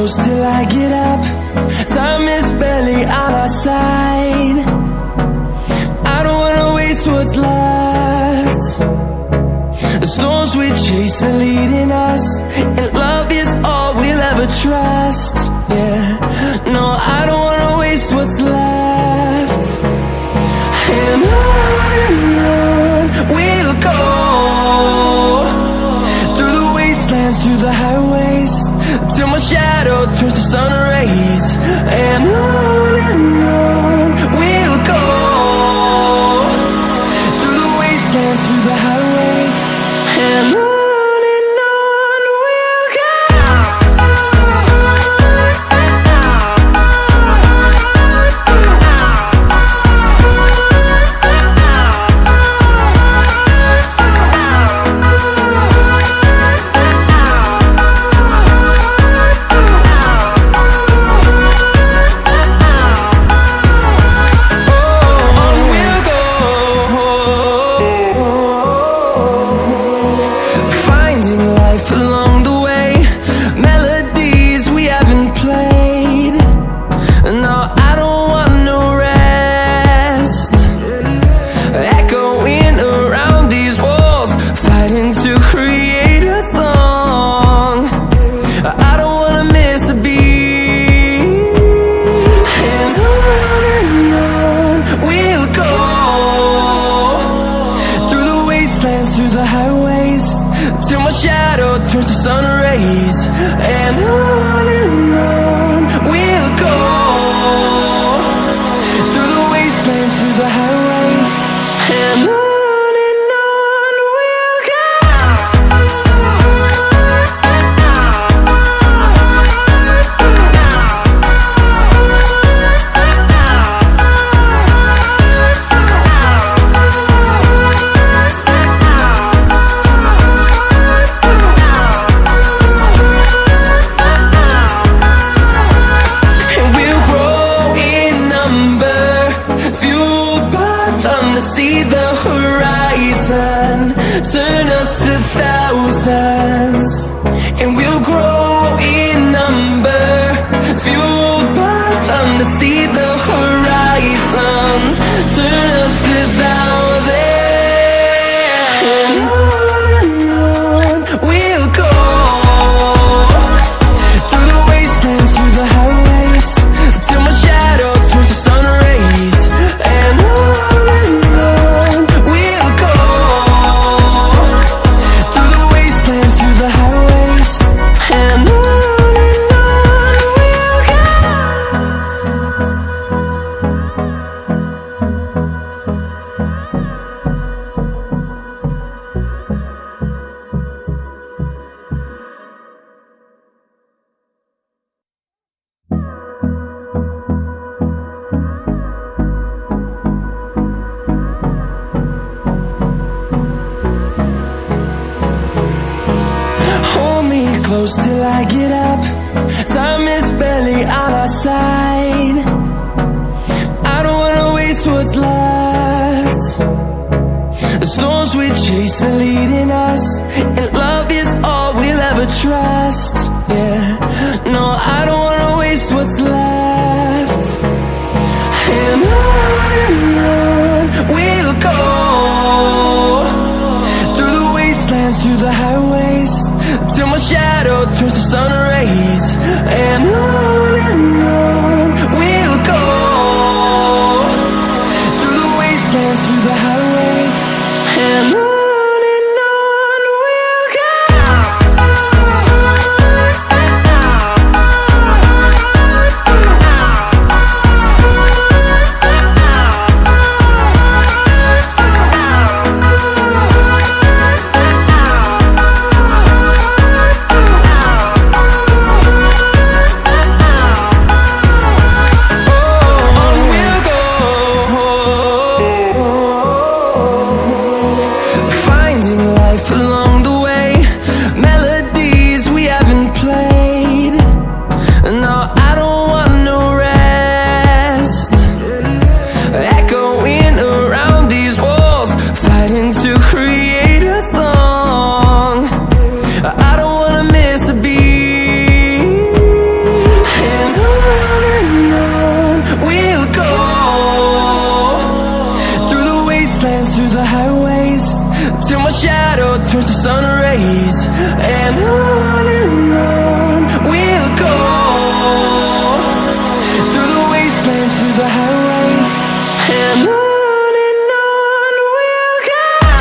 close till I get up. Time is barely on our side. I don't wanna waste what's left. The storms we chase are leading us, and love is all we'll ever trust. Yeah, no, I don't wanna waste what's left. And on we'll go, through the wastelands, through the highways, till my shadow turns to sun rays. And on we'll go, through the wastelands, through the highways, and on we'll go. Through the highways, till my shadow turns to sun rays. And on we'll go, through the wastelands, through the highways, and on we'll go. See the horizon, turn us to thousands, and we'll grow in number, fueled by them to see the horizon, turn us to thousands. And on we'll go, through the wastelands, through the highways, till my shadow turns to sun rays. And close till I get up. Time is barely on our side. I don't wanna waste what's left. The storms we chase are leading us, and love is all we'll ever trust. Yeah, no, I don't wanna waste what's left. And on we'll go, through the wastelands, through the highways, till my shadow turns to sun rays. And on we'll go, through the wastelands, through the highways, and on we'll go. dance through the highways till my shadow turns to sun rays. And on